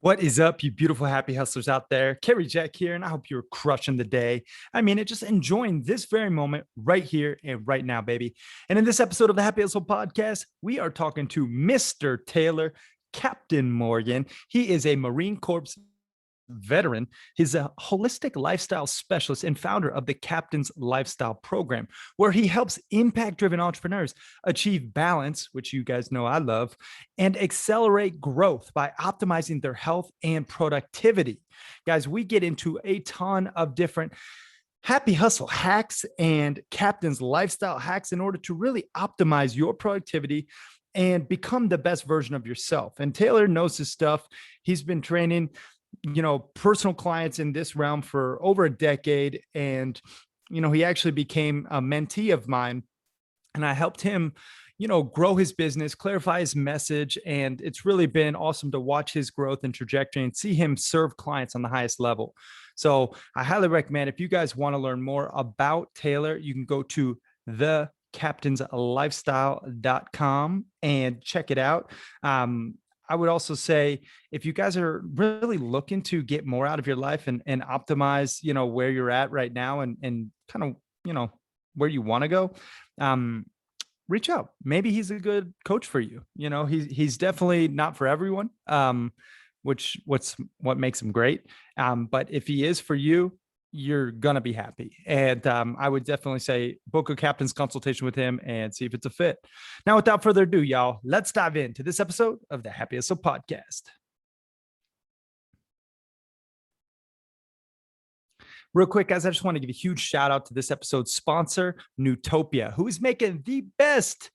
What is up, you beautiful happy hustlers out there? Kerry Jack here, and I hope you're crushing the day. Just enjoying this very moment right here and right now, baby. And in this episode of the Happy Hustle Podcast, we are talking to Mr. Taylor, Captain Morgan. He is a Marine Corps veteran. He's a holistic lifestyle specialist and founder of the Captain's Lifestyle Program, where he helps impact-driven entrepreneurs achieve balance, which you guys know I love, and accelerate growth by optimizing their health and productivity. Guys, we get into a ton of different happy hustle hacks and Captain's lifestyle hacks in order to really optimize your productivity and become the best version of yourself. And Taylor knows his stuff. He's been training personal clients in this realm for over a decade. And, he actually became a mentee of mine, and I helped him, grow his business, clarify his message. And it's really been awesome to watch his growth and trajectory and see him serve clients on the highest level. So I highly recommend, if you guys want to learn more about Taylor, you can go to thecaptainslifestyle.com and check it out. I would also say, if you guys are really looking to get more out of your life and optimize, where you're at right now and kind of, where you want to go, reach out. Maybe he's a good coach for you. He's definitely not for everyone, what makes him great. But if he is for you, you're going to be happy. And I would definitely say book a captain's consultation with him and see if it's a fit. Now, without further ado, y'all, let's dive into this episode of the Happy Hustle Podcast. Real quick, guys, I just want to give a huge shout out to this episode's sponsor, Nootopia, who is making the best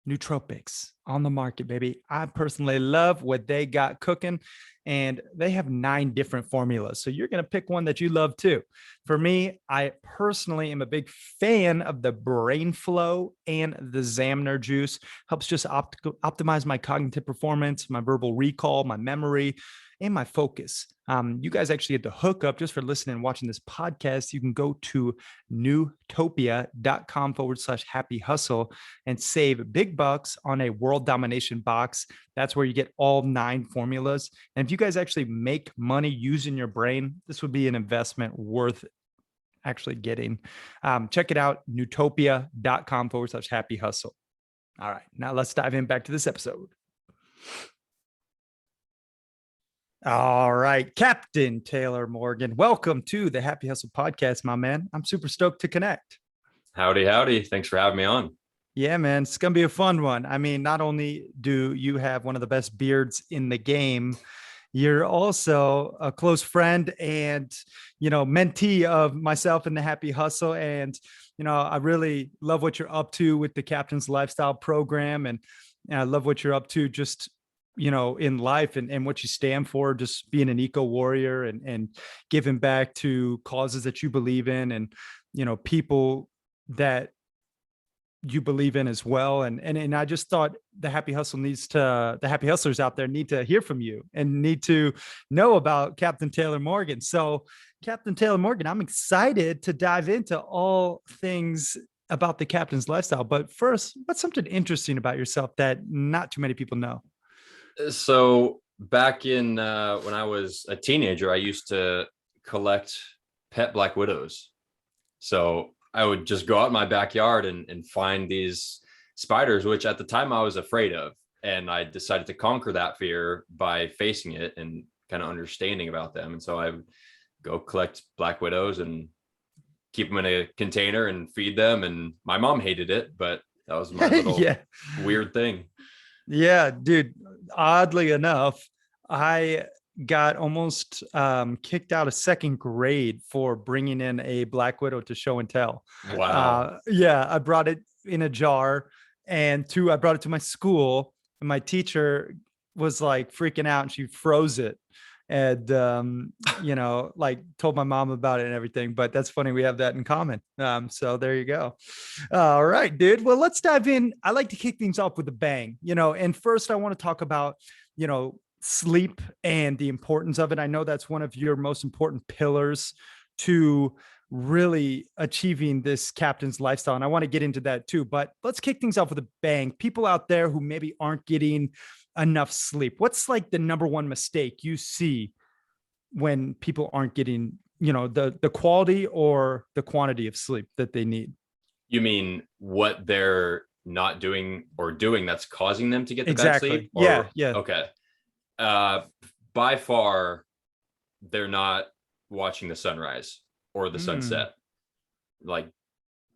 nootropics on the market, baby. I personally love what they got cooking, and they have 9 different formulas. So you're going to pick one that you love too. For me, I personally am a big fan of the Brain Flow and the Zamner juice. Helps just optimize my cognitive performance, my verbal recall, my memory, and my focus. You guys actually get the hookup just for listening and watching this podcast. You can go to nootopia.com/happy hustle and save big bucks on a world domination box. That's where you get all 9 formulas. And if you guys actually make money using your brain, this would be an investment worth actually getting. Check it out, nootopia.com/happy hustle. All right, now let's dive in back to this episode. All right, Captain Taylor Morgan, welcome to the Happy Hustle Podcast, my man. I'm super stoked to connect. Howdy. Thanks for having me on. Yeah, man, it's going to be a fun one. Not only do you have one of the best beards in the game, you're also a close friend and, mentee of myself in the Happy Hustle. And, I really love what you're up to with the Captain's Lifestyle Program. And I love what you're up to just in life and what you stand for, just being an eco warrior and giving back to causes that you believe in and, people that you believe in as well. And I just thought the Happy Hustlers out there need to hear from you and need to know about Captain Taylor Morgan. So Captain Taylor Morgan, I'm excited to dive into all things about the Captain's Lifestyle. But first, what's something interesting about yourself that not too many people know? So back in when I was a teenager, I used to collect pet black widows. So I would just go out in my backyard and find these spiders, which at the time I was afraid of. And I decided to conquer that fear by facing it and kind of understanding about them. And so I would go collect black widows and keep them in a container and feed them. And my mom hated it, but that was my little weird thing. Yeah, dude. Oddly enough, I got almost kicked out of 2nd grade for bringing in a black widow to show and tell. Wow. I brought it in a jar, and I brought it to my school, and my teacher was like freaking out, and she froze it. And, told my mom about it and everything, but that's funny. We have that in common. So there you go. All right, dude. Well, let's dive in. I like to kick things off with a bang, and first I want to talk about, sleep and the importance of it. I know that's one of your most important pillars to really achieving this Captain's Lifestyle. And I want to get into that too, but let's kick things off with a bang. People out there who maybe aren't getting enough sleep? What's like the number one mistake you see when people aren't getting, the quality or the quantity of sleep that they need? You mean what they're not doing or doing that's causing them to get the bad Exactly. sleep? Yeah. Or Yeah. okay. Uh by far they're not watching the sunrise or the Mm, sunset. Like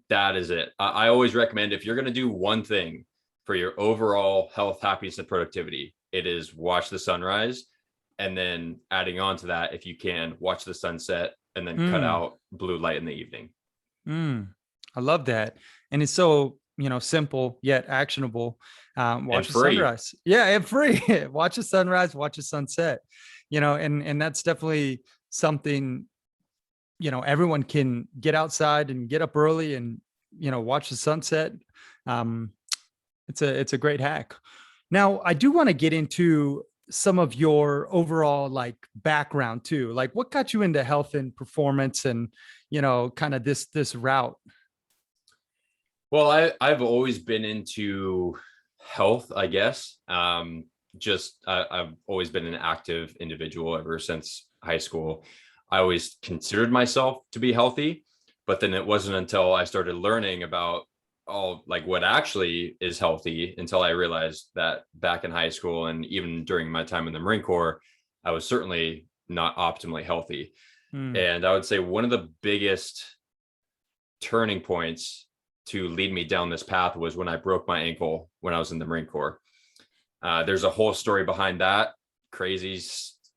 that is it. I always recommend if you're going to do one thing for your overall health, happiness, and productivity, it is watch the sunrise. And then adding on to that, if you can, watch the sunset and then cut mm, out blue light in the evening. mm. I love that. And it's so, simple yet actionable. And Watch the free. sunrise. Yeah, and free. Watch the sunrise, watch the sunset. And that's definitely something, everyone can get outside and get up early and, watch the sunset. Um, it's a great hack. Now, I do want to get into some of your overall like background too. Like what got you into health and performance and, kind of this route? Well, I've always been into health, I guess. I've always been an active individual ever since high school. I always considered myself to be healthy, but then it wasn't until I started learning about all like what actually is healthy until I realized that back in high school and even during my time in the Marine Corps, I was certainly not optimally healthy. Mm, And I would say one of the biggest turning points to lead me down this path was when I broke my ankle when I was in the Marine Corps. There's a whole story behind that crazy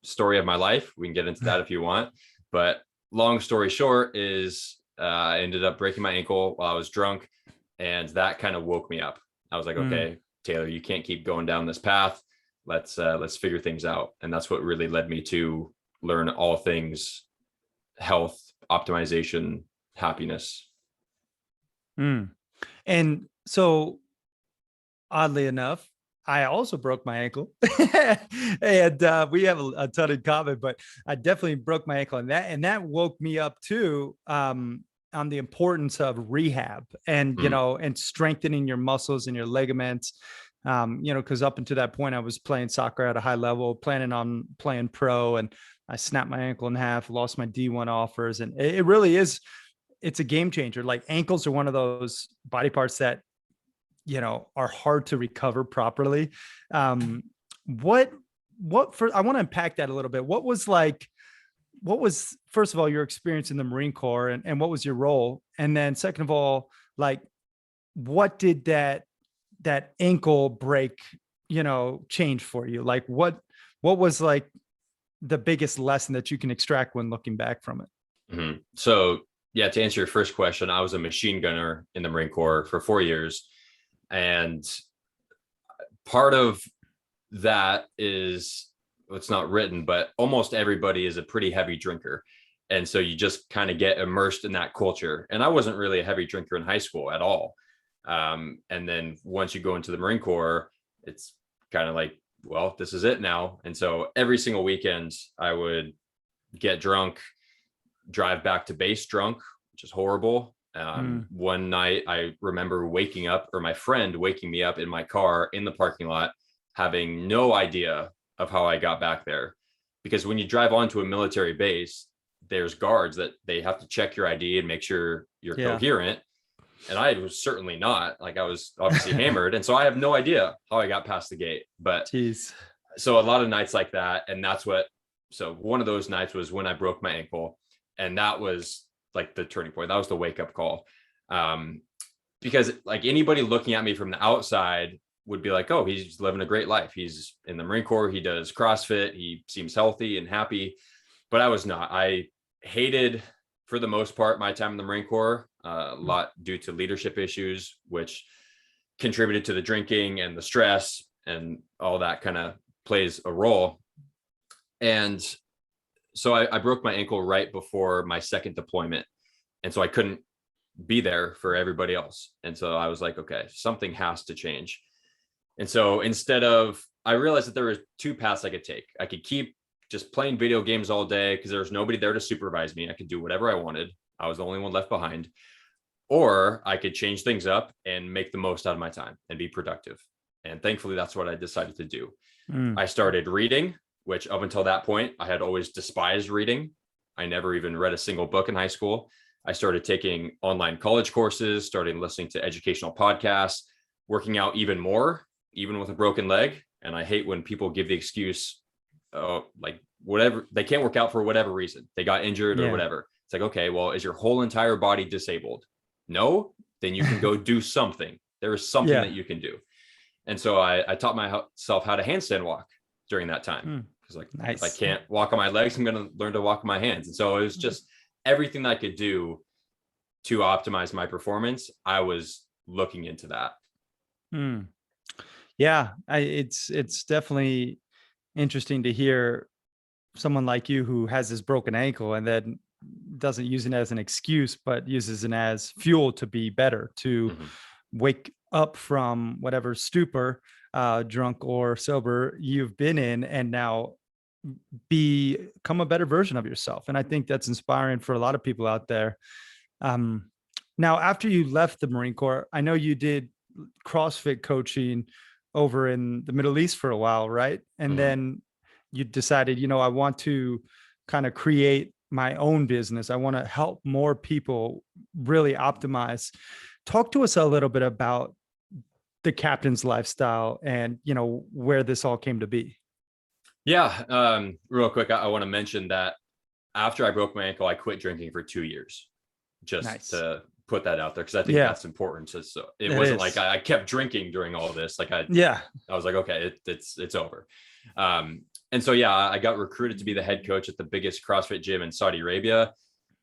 story of my life. We can get into that if you want. But long story short is I ended up breaking my ankle while I was drunk. And that kind of woke me up. I was like, mm, okay, Taylor, you can't keep going down this path. Let's figure things out. And that's what really led me to learn all things health, optimization, happiness. mm. And so oddly enough, I also broke my ankle, and we have a ton in common. But I definitely broke my ankle, and that woke me up too, on the importance of rehab and Mm. and strengthening your muscles and your ligaments. Because up until that point, I was playing soccer at a high level, planning on playing pro, and I snapped my ankle in half, lost my D1 offers, and it really is. It's a game changer. Like ankles are one of those body parts that are hard to recover properly. Um, what I want to unpack that a little bit. What was first of all your experience in the Marine Corps and what was your role? And then second of all, like what did that ankle break, change for you? Like what was like the biggest lesson that you can extract when looking back from it? Mhm. So, yeah, to answer your first question, I was a machine gunner in the Marine Corps for 4 years. And part of that is, well, it's not written, but almost everybody is a pretty heavy drinker. And so you just kind of get immersed in that culture. And I wasn't really a heavy drinker in high school at all. And then once you go into the Marine Corps, it's kind of like, well, this is it now. And so every single weekend, I would get drunk, drive back to base drunk, which is horrible. Mm, One night I remember waking up, or my friend waking me up in my car in the parking lot, having no idea of how I got back there. Because when you drive onto a military base, there's guards that they have to check your ID and make sure you're yeah. coherent. And I was certainly not. Like I was obviously hammered. And so I have no idea how I got past the gate. But Jeez. so a lot of nights like that. And so one of those nights was when I broke my ankle. And that was like the turning point. That was the wake up call. Um, because like anybody looking at me from the outside would be like, oh, he's living a great life. He's in the Marine Corps. He does CrossFit. He seems healthy and happy. But I was not. I hated, for the most part, my time in the Marine Corps, a lot due to leadership issues, which contributed to the drinking and the stress and all that kind of plays a role. And so I broke my ankle right before my second deployment. And so I couldn't be there for everybody else. And so I was like, okay, something has to change. And so I realized that there were two paths I could take. I could keep just playing video games all day because there was nobody there to supervise me. I could do whatever I wanted. I was the only one left behind. Or I could change things up and make the most out of my time and be productive. And thankfully, that's what I decided to do. Mm. I started reading, which up until that point, I had always despised reading. I never even read a single book in high school. I started taking online college courses, started listening to educational podcasts, working out even more, even with a broken leg. And I hate when people give the excuse, like whatever, they can't work out for whatever reason. They got injured or whatever. It's like, okay, well, is your whole entire body disabled? No, then you can go do something. There is something that you can do. And so I taught myself how to handstand walk during that time. Because like, if I can't walk on my legs, I'm going to learn to walk on my hands. And so it was just everything that I could do to optimize my performance. I was looking into that. Yeah, it's definitely interesting to hear someone like you who has this broken ankle and then doesn't use it as an excuse, but uses it as fuel to be better, to wake up from whatever stupor, drunk or sober, you've been in, and now become a better version of yourself. And I think that's inspiring for a lot of people out there. Now, after you left the Marine Corps, I know you did CrossFit coaching over in the Middle East for a while, right? And then you decided, I want to kind of create my own business. I want to help more people really optimize. Talk to us a little bit about the captain's lifestyle and, where this all came to be. Yeah. Real quick, I want to mention that after I broke my ankle, I quit drinking for 2 years, just to put that out there, because I think that's important. So it wasn't like I kept drinking during all this. Like I was like, okay, it's over. And so, I got recruited to be the head coach at the biggest CrossFit gym in Saudi Arabia.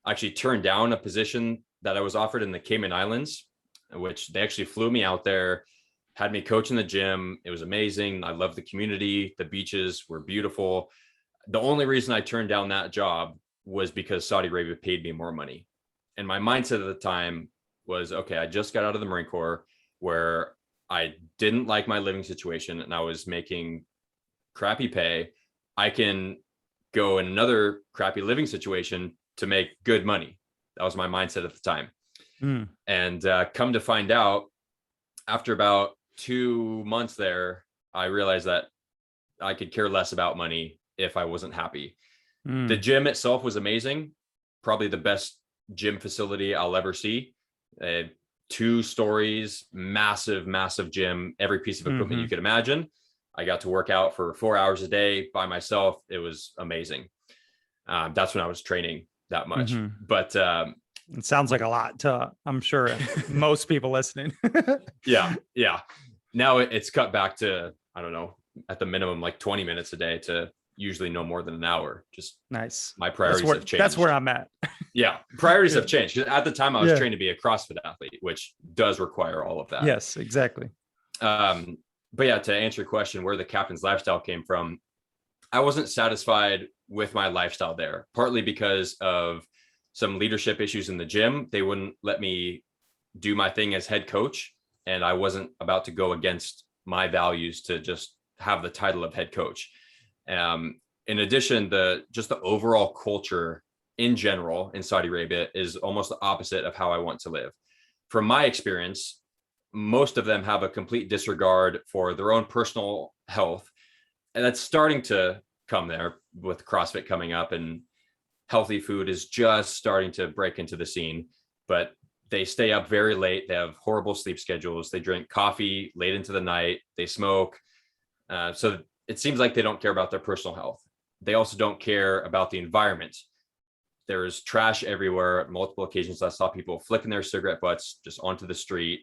I actually turned down a position that I was offered in the Cayman Islands, which they actually flew me out there, had me coach in the gym. It was amazing. I loved the community. The beaches were beautiful. The only reason I turned down that job was because Saudi Arabia paid me more money. And my mindset at the time was, okay, I just got out of the Marine Corps where I didn't like my living situation and I was making crappy pay. I can go in another crappy living situation to make good money. That was my mindset at the time. And come to find out, after about 2 months there, I realized that I could care less about money if I wasn't happy. The gym itself was amazing. Probably the best gym facility I'll ever see. 2 stories, massive gym, every piece of equipment you could imagine. I got to work out for 4 hours a day by myself. It was amazing. That's when I was training that much. But it sounds like a lot to, I'm sure, most people listening. Yeah. Now it's cut back to, I don't know, at the minimum, like 20 minutes a day to usually no more than an hour. Just nice. My priorities have changed. That's where I'm at. Yeah. Priorities have changed. At the time I was trained to be a CrossFit athlete, which does require all of that. Yes, exactly. But yeah, to answer your question, where the captain's lifestyle came from, I wasn't satisfied with my lifestyle there, partly because of some leadership issues in the gym. They wouldn't let me do my thing as head coach. And I wasn't about to go against my values to just have the title of head coach. In addition, the overall culture in general in Saudi Arabia is almost the opposite of how I want to live. From my experience, most of them have a complete disregard for their own personal health. And that's starting to come there with CrossFit coming up, and healthy food is just starting to break into the scene. But they stay up very late. They have horrible sleep schedules. They drink coffee late into the night. They smoke. So it seems like they don't care about their personal health. They also don't care about the environment. There's trash everywhere. At multiple occasions, I saw people flicking their cigarette butts just onto the street.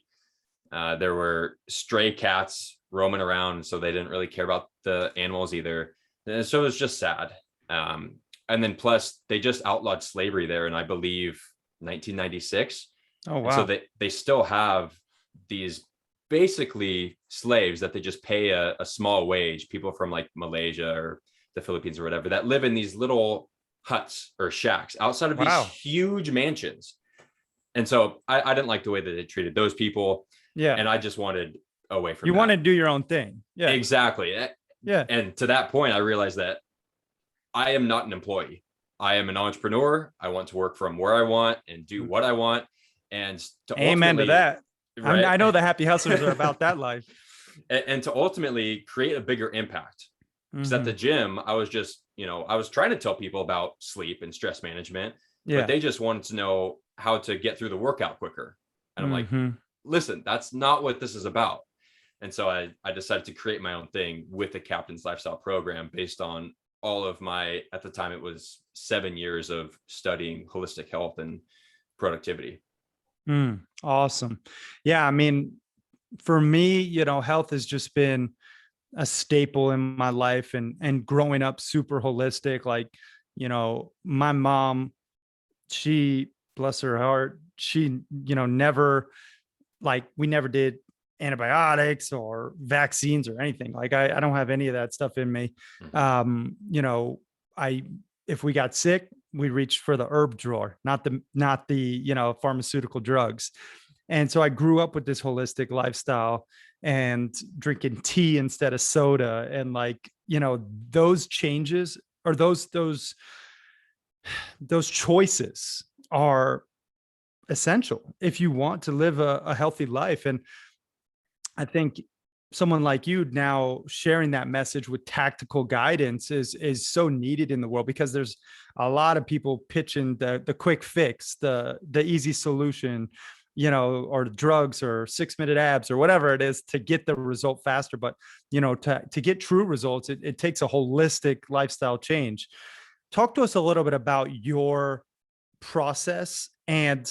There were stray cats roaming around, so they didn't really care about the animals either. And so it was just sad. And then plus they just outlawed slavery there in, I believe, 1996. Oh, wow. And so they still have these basically slaves that they just pay a small wage, people from like Malaysia or the Philippines or whatever, that live in these little huts or shacks outside of these huge mansions. And so I didn't like the way that they treated those people. Yeah. And I just wanted away from that. You want to do your own thing. Yeah, exactly. Yeah. And to that point, I realized that I am not an employee. I am an entrepreneur. I want to work from where I want and do what I want. And to amen to that. Right? I know the happy hustlers are about that life. and to ultimately create a bigger impact. Because at the Mhm. gym, I was just, I was trying to tell people about sleep and stress management, but Yeah. they just wanted to know how to get through the workout quicker. And I'm like, Mhm. listen, that's not what this is about. And so I decided to create my own thing with the Captain's Lifestyle program based on all of my, at the time, it was 7 years of studying holistic health and productivity. Awesome. Yeah, I mean, for me, health has just been a staple in my life, and growing up super holistic. Like, my mom, she, bless her heart, she, never, like, we never did antibiotics or vaccines or anything. Like, I don't have any of that stuff in me. Mhm. I If we got sick, we reached for the herb drawer, not the pharmaceutical drugs. And so I grew up with this holistic lifestyle and drinking tea instead of soda. And, like, those changes, or those choices, are essential if you want to live a healthy life. And I think someone like you now sharing that message with tactical guidance is so needed in the world, because there's a lot of people pitching the quick fix, the easy solution, or drugs or 6 minute abs or whatever it is to get the result faster. But to get true results, it takes a holistic lifestyle change. Talk to us a little bit about your process. And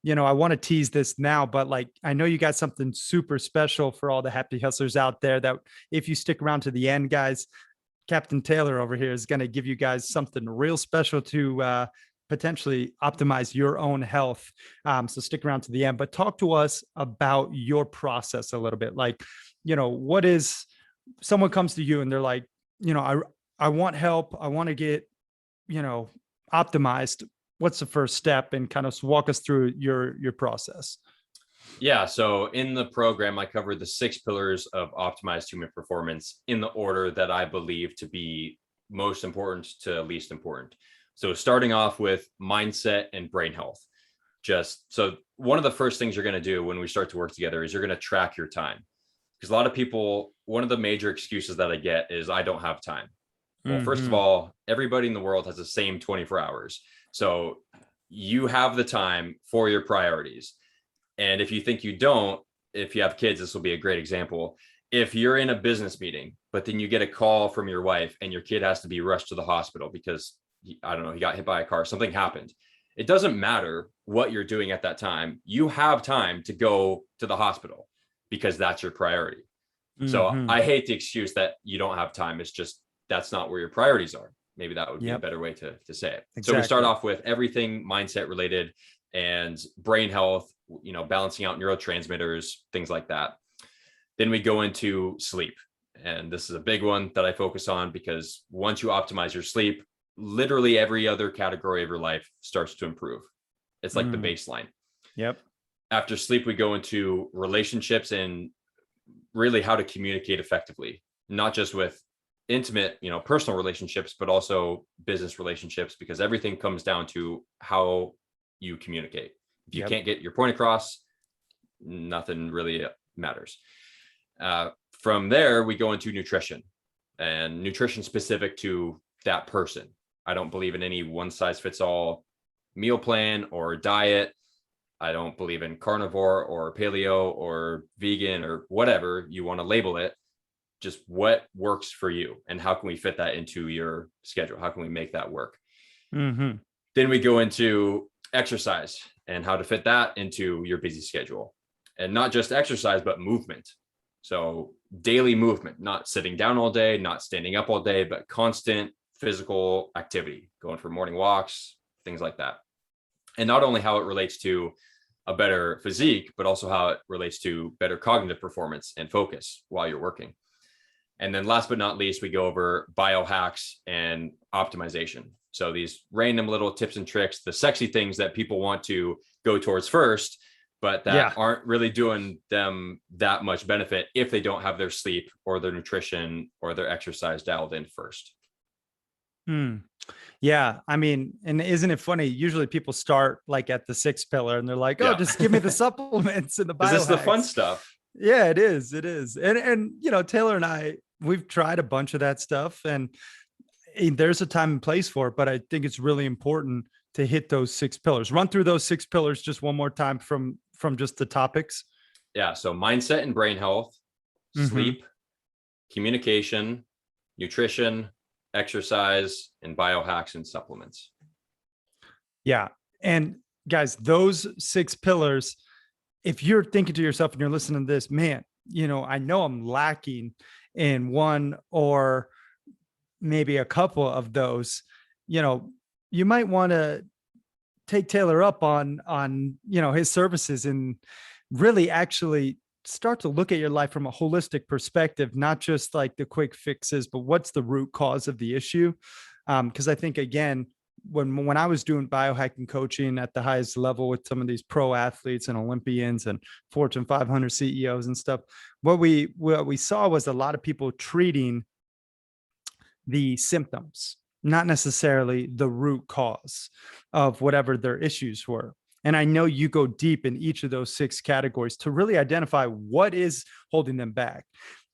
I want to tease this now, but, like, I know you got something super special for all the happy hustlers out there, that if you stick around to the end, guys, Captain Taylor over here is going to give you guys something real special to potentially optimize your own health. So stick around to the end, but talk to us about your process a little bit. Like, what is, someone comes to you and they're like, I want help, I want to get, you know, optimized. What's the first step? And kind of walk us through your process. Yeah. So in the program, I covered the 6 pillars of optimized human performance in the order that I believe to be most important to least important. So starting off with mindset and brain health. Just so one of the first things you're going to do when we start to work together is you're going to track your time. Because a lot of people, one of the major excuses that I get is I don't have time. Well, first of Mm-hmm. all, everybody in the world has the same 24 hours. So you have the time for your priorities. And if you think you don't, if you have kids, this will be a great example. If you're in a business meeting, but then you get a call from your wife and your kid has to be rushed to the hospital because I don't know, he got hit by a car, something happened. It doesn't matter what you're doing at that time. You have time to go to the hospital because that's your priority. So Mm-hmm. I hate the excuse that you don't have time. It's just that's not where your priorities are. Maybe that would be a Yep. better way to say it. So we start Exactly. off with everything mindset related and brain health, balancing out neurotransmitters, things like that. Then we go into sleep. And this is a big one that I focus on because once you optimize your sleep, literally every other category of your life starts to improve. It's like the Mm. baseline. Yep. After sleep, we go into relationships and really how to communicate effectively, not just with intimate, personal relationships, but also business relationships, because everything comes down to how you communicate. If you Yep. can't get your point across, nothing really matters. From there, we go into nutrition and nutrition specific to that person. I don't believe in any one size fits all meal plan or diet. I don't believe in carnivore or paleo or vegan or whatever you want to label it. Just what works for you and how can we fit that into your schedule? How can we make that work? Mm-hmm. Then we go into exercise and how to fit that into your busy schedule. And not just exercise, but movement. So daily movement, not sitting down all day, not standing up all day, but constant physical activity, going for morning walks, things like that. And not only how it relates to a better physique, but also how it relates to better cognitive performance and focus while you're working. And then last but not least, we go over biohacks and optimization. So these random little tips and tricks, the sexy things that people want to go towards first, but that Yeah. aren't really doing them that much benefit if they don't have their sleep or their nutrition or their exercise dialed in first. Mm. Yeah. I mean, and isn't it funny? Usually people start like at the 6th pillar and they're like, oh, Yeah. just give me the supplements and the Because it's the fun biohacks. stuff. Yeah, it is. It is. And Taylor and I, we've tried a bunch of that stuff, and there's a time and place for it, but I think it's really important to hit those 6 pillars. Run through those 6 pillars just one more time from just the topics. Yeah. So mindset and brain health, Mm-hmm. sleep, communication, nutrition, exercise, and biohacks and supplements. Yeah. And guys, those 6 pillars, if you're thinking to yourself and you're listening to this, man, I know I'm lacking in one or maybe a couple of those, you might want to take Taylor up on his services and really actually start to look at your life from a holistic perspective, not just like the quick fixes, but what's the root cause of the issue. Because I think, again, when I was doing biohacking coaching at the highest level with some of these pro athletes and Olympians and Fortune 500 CEOs and stuff, what we saw was a lot of people treating the symptoms, not necessarily the root cause of whatever their issues were. And I know you go deep in each of those 6 categories to really identify what is holding them back.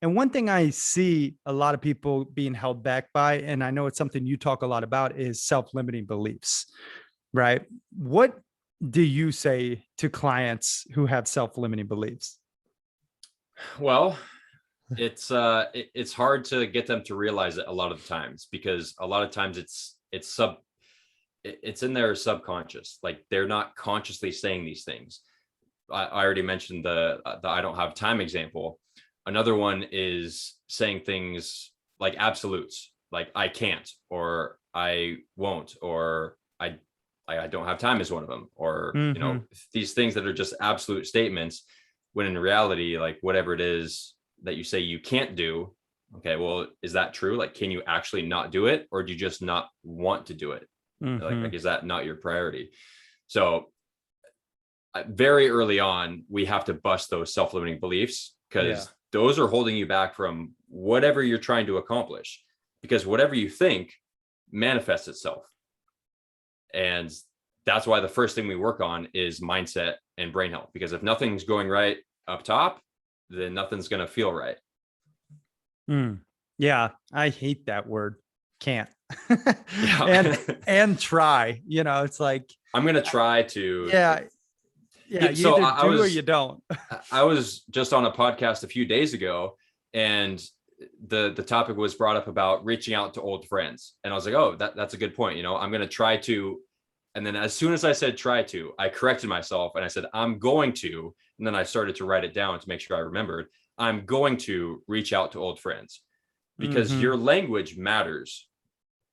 And one thing I see a lot of people being held back by, and I know it's something you talk a lot about, is self-limiting beliefs, right? What do you say to clients who have self-limiting beliefs? Well, it's hard to get them to realize it a lot of the times, because a lot of times it's in their subconscious. Like, they're not consciously saying these things. I already mentioned the I don't have time example. Another one is saying things like absolutes, like I can't, or I won't, or I don't have time is one of them, or Mm-hmm. these things that are just absolute statements, when in reality, like, whatever it is that you say you can't do, okay, well, is that true? Like, can you actually not do it, or do you just not want to do it? Mm-hmm. Like, is that not your priority? So very early on, we have to bust those self-limiting beliefs, because those are holding you back from whatever you're trying to accomplish, because whatever you think manifests itself. And that's why the first thing we work on is mindset and brain health, because if nothing's going right up top, then nothing's going to feel right. Yeah, I hate that word, can't. and try, it's like, I'm going to try to. Yeah, you so either do or you don't. I was just on a podcast a few days ago, and the topic was brought up about reaching out to old friends. And I was like, oh, that's a good point. I'm going to try to. And then as soon as I said try to, I corrected myself and I said, I'm going to. And then I started to write it down to make sure I remembered. I'm going to reach out to old friends, because your language matters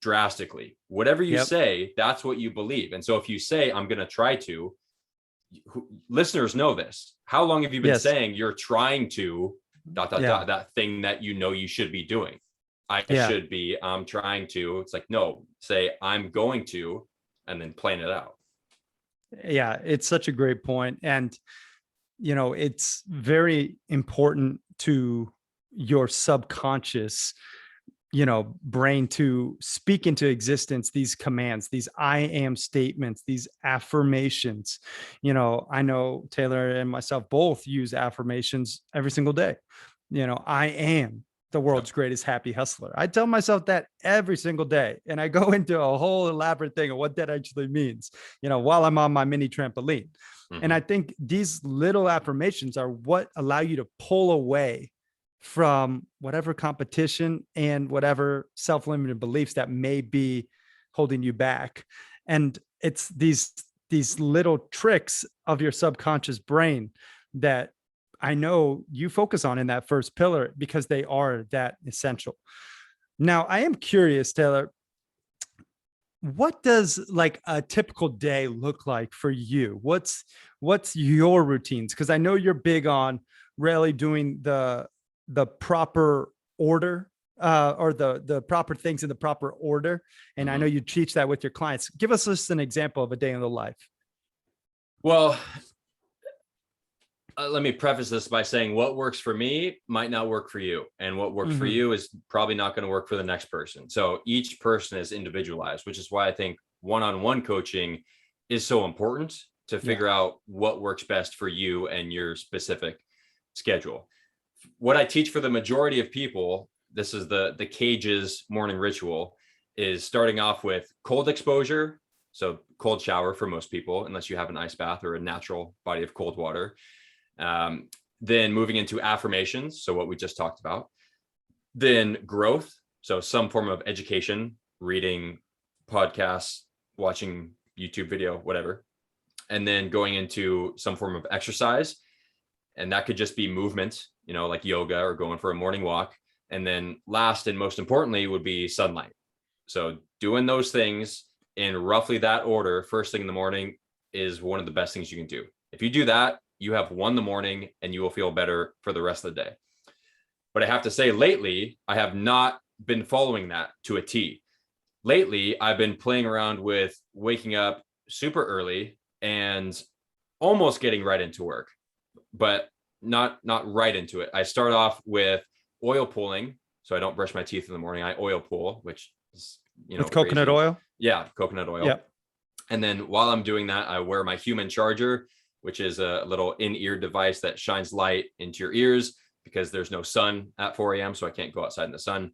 drastically. Whatever you say, that's what you believe. And so if you say, I'm going to try to, listeners know this. How long have you been saying you're trying to ... that thing that you should be doing? Should be, I'm trying to. It's like, no, say I'm going to, and then plan it out. Yeah, it's such a great point. And, it's very important to your subconscious, brain to speak into existence these commands, these I am statements, these affirmations. I know Taylor and myself both use affirmations every single day. I am the world's greatest happy hustler. I tell myself that every single day. And I go into a whole elaborate thing of what that actually means, while I'm on my mini trampoline. And I think these little affirmations are what allow you to pull away from whatever competition and whatever self-limiting beliefs that may be holding you back. And it's these little tricks of your subconscious brain that I know you focus on in that first pillar, because they are that essential. Now, I am curious, Taylor, what does like a typical day look like for you? What's your routines? Because I know you're big on really doing the proper order, or the proper things in the proper order. And I know you teach that with your clients. Give us just an example of a day in the life. Well, let me preface this by saying what works for me might not work for you, and what works for you is probably not going to work for the next person. So each person is individualized, which is why I think one-on-one coaching is so important, to figure out what works best for you and your specific schedule. What I teach for the majority of people, this is the Cage's morning ritual, is starting off with cold exposure. So cold shower for most people, unless you have an ice bath or a natural body of cold water. Then moving into affirmations. So what we just talked about. Then growth. So some form of education, reading, podcasts, watching YouTube video, whatever. And then going into some form of exercise. And that could just be movement, like yoga or going for a morning walk. And then last and most importantly would be sunlight. So doing those things in roughly that order, first thing in the morning, is one of the best things you can do. If you do that, you have won the morning and you will feel better for the rest of the day. But I have to say, lately, I have not been following that to a T. Lately, I've been playing around with waking up super early and almost getting right into work, but not right into it. I start off with oil pulling. So I don't brush my teeth in the morning. I oil pull, which is, with coconut oil. Yeah, coconut oil. Yeah. And then while I'm doing that, I wear my human charger, which is a little in-ear device that shines light into your ears because there's no sun at 4 a.m. So I can't go outside in the sun.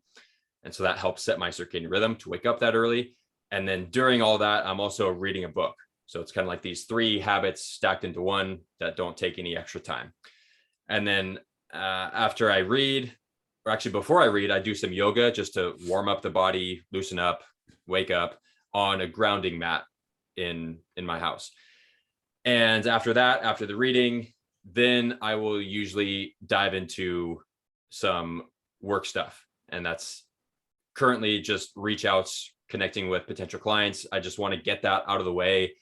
And so that helps set my circadian rhythm to wake up that early. And then during all that, I'm also reading a book. So it's kind of like these 3 habits stacked into one that don't take any extra time. And then after I read, or actually before I read, I do some yoga just to warm up the body, loosen up, wake up on a grounding mat in my house. And after that, after the reading, then I will usually dive into some work stuff. And that's currently just reach outs, connecting with potential clients. I just want to get that out of the way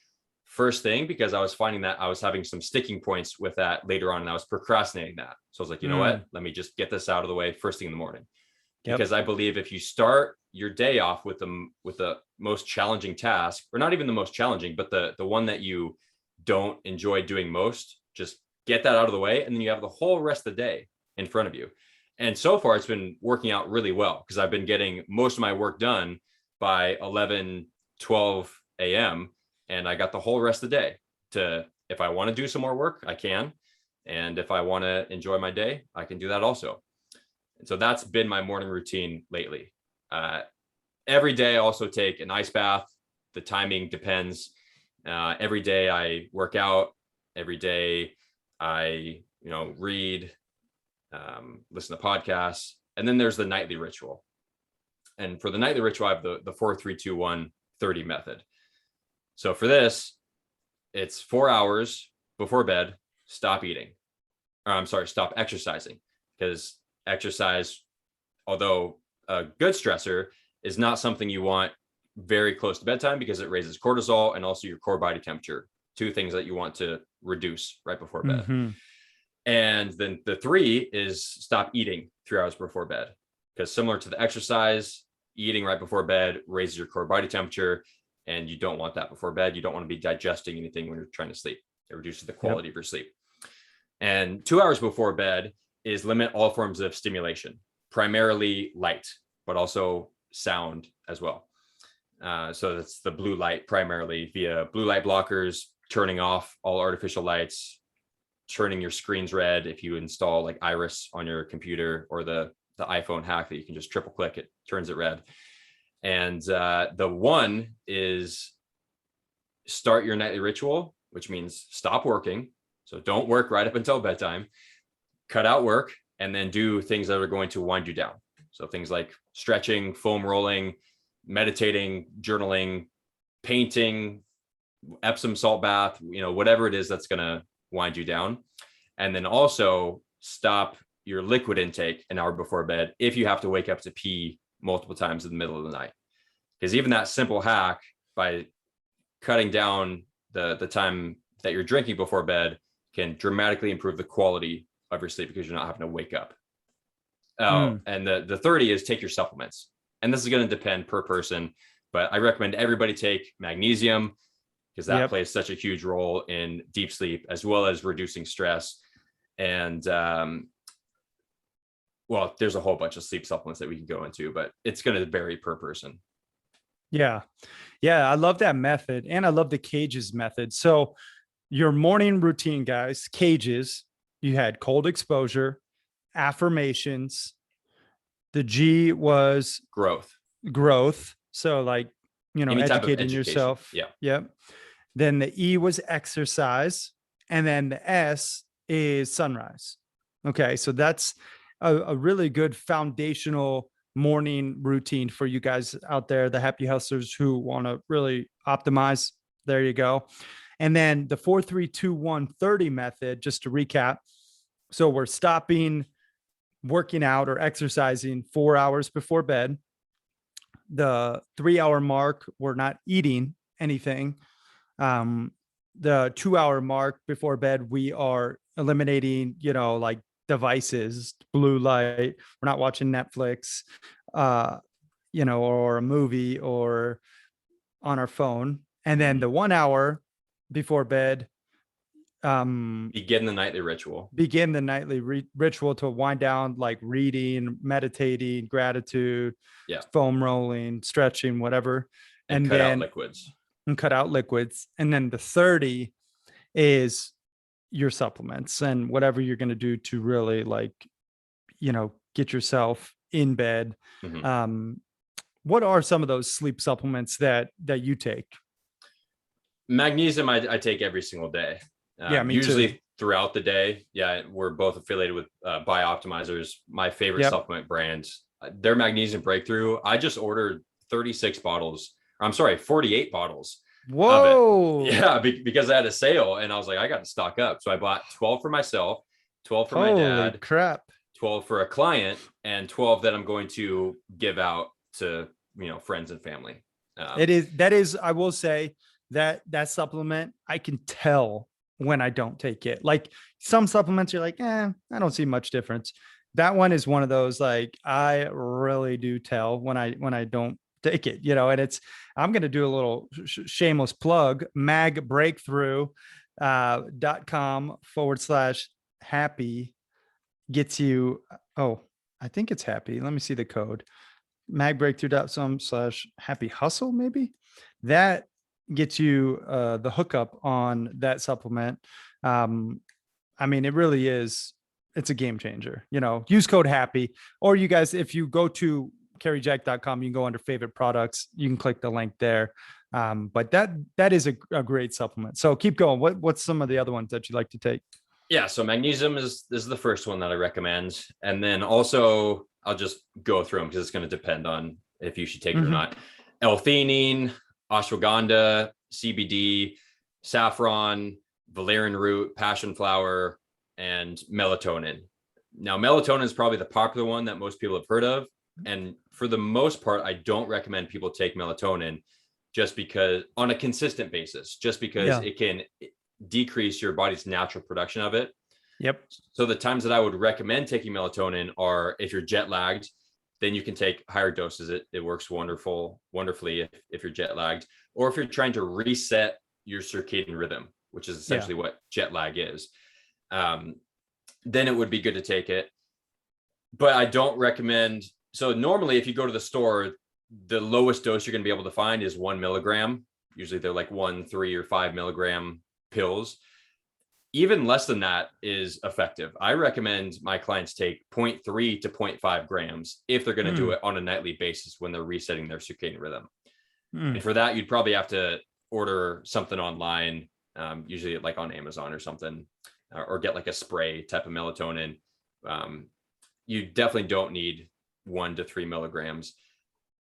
first thing, because I was finding that I was having some sticking points with that later on, and I was procrastinating that. So I was like, you know what, let me just get this out of the way first thing in the morning. Because I believe if you start your day off with the most challenging task, or not even the most challenging, but the one that you don't enjoy doing most, just get that out of the way. And then you have the whole rest of the day in front of you. And so far it's been working out really well, because I've been getting most of my work done by 11, 12 a.m. And I got the whole rest of the day to, if I want to do some more work, I can. And if I want to enjoy my day, I can do that also. And so that's been my morning routine lately. Every day I also take an ice bath. The timing depends. Every day I work out. Every day I, read, listen to podcasts. And then there's the nightly ritual. And for the nightly ritual, I have the 4-3-2-1 30 method. So for this, it's 4 hours before bed, stop eating. Stop exercising, because exercise, although a good stressor, is not something you want very close to bedtime, because it raises cortisol and also your core body temperature, 2 things that you want to reduce right before bed. Mm-hmm. And then the 3 is stop eating 3 hours before bed, because similar to the exercise, eating right before bed raises your core body temperature, and you don't want that before bed. You don't want to be digesting anything when you're trying to sleep. It reduces the quality of your sleep. And 2 hours before bed is limit all forms of stimulation, primarily light, but also sound as well. So that's the blue light, primarily via blue light blockers, turning off all artificial lights, turning your screens red if you install like Iris on your computer, or the iPhone hack that you can just triple click, it turns it red. And the 1 is start your nightly ritual, which means stop working. So don't work right up until bedtime, cut out work, and then do things that are going to wind you down. So things like stretching, foam rolling, meditating, journaling, painting, Epsom salt bath, whatever it is that's going to wind you down. And then also stop your liquid intake an hour before bed if you have to wake up to pee multiple times in the middle of the night. Because even that simple hack, by cutting down the time that you're drinking before bed, can dramatically improve the quality of your sleep, because you're not having to wake up. And the 30 is take your supplements. And this is going to depend per person, but I recommend everybody take magnesium, because that plays such a huge role in deep sleep, as well as reducing stress. And well, there's a whole bunch of sleep supplements that we can go into, but it's going to vary per person. Yeah. I love that method. And I love the Cage's method. So your morning routine, guys, Cage's, you had cold exposure, affirmations. The G was Growth. growth. So like, Any type of educating education. yourself. Yeah. Yep. Then the E was exercise. And then the S is sunrise. Okay. So that's a really good foundational morning routine for you guys out there, the happy hustlers who want to really optimize. There you go. And then the 4-3-2-1-30 method, just to recap. So we're stopping working out or exercising 4 hours before bed. The 3-hour mark, we're not eating anything. The 2-hour mark before bed, we are eliminating, like devices, blue light. We're not watching Netflix, or a movie or on our phone. And then the 1 hour before bed, begin the nightly ritual ritual to wind down, like reading, meditating, gratitude, foam rolling, stretching, whatever. And cut out liquids. And then the 30 is your supplements and whatever you're going to do to really get yourself in bed. What are some of those sleep supplements that you take? Magnesium, I take every single day. Me usually too. Throughout the day. Yeah, we're both affiliated with Bioptimizers, my favorite supplement brand. Their Magnesium Breakthrough. I just ordered 48 bottles. Whoa! Of it. Yeah, because I had a sale, and I was like, I got to stock up. So I bought 12 for myself, 12 for my dad. Holy crap! 12 for a client, and 12 that I'm going to give out to friends and family. That is. I will say that supplement, I can tell when I don't take it. Like some supplements, you're like, I don't see much difference. That one is one of those, like, I really do tell when I don't take it, and I'm going to do a little shameless plug, magbreakthrough.com/happy gets you. Oh, I think it's happy. Let me see the code. magbreakthrough.com/happy hustle. Maybe that gets you the hookup on that supplement. It really is. It's a game changer. Use code happy, or you guys, if you go to carryjack.com, you can go under favorite products. You can click the link there. But that is a great supplement. So keep going. What's some of the other ones that you like to take? Yeah. So magnesium is the first one that I recommend. And then also I'll just go through them because it's going to depend on if you should take it or not. L-theanine, ashwagandha, CBD, saffron, valerian root, passion flower, and melatonin. Now, melatonin is probably the popular one that most people have heard of. And for the most part, I don't recommend people take melatonin just because on a consistent basis, it can decrease your body's natural production of it. Yep. So the times that I would recommend taking melatonin are if you're jet lagged, then you can take higher doses. It works wonderfully if you're jet lagged, or if you're trying to reset your circadian rhythm, which is essentially what jet lag is. Then it would be good to take it. But I don't recommend. So normally if you go to the store, the lowest dose you're going to be able to find is 1 milligram. Usually they're like 1, 3, or 5 milligram pills. Even less than that is effective. I recommend my clients take 0.3 to 0.5 grams if they're going to do it on a nightly basis when they're resetting their circadian rhythm. And for that, you'd probably have to order something online, usually like on Amazon or something, or get like a spray type of melatonin. You definitely don't need 1 to 3 milligrams.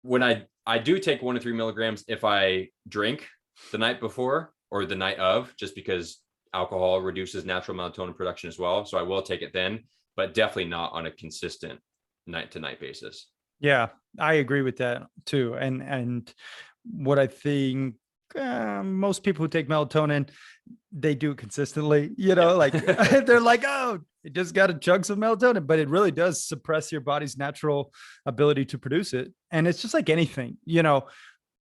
When I do take 1 to 3 milligrams if I drink the night before or the night of, just because alcohol reduces natural melatonin production as well. So I will take it then, but definitely not on a consistent night to night basis. Yeah, I agree with that too. And what I think most people who take melatonin, they do it consistently, like they're like, oh, it just got to chug some melatonin, but it really does suppress your body's natural ability to produce it. And it's just like anything,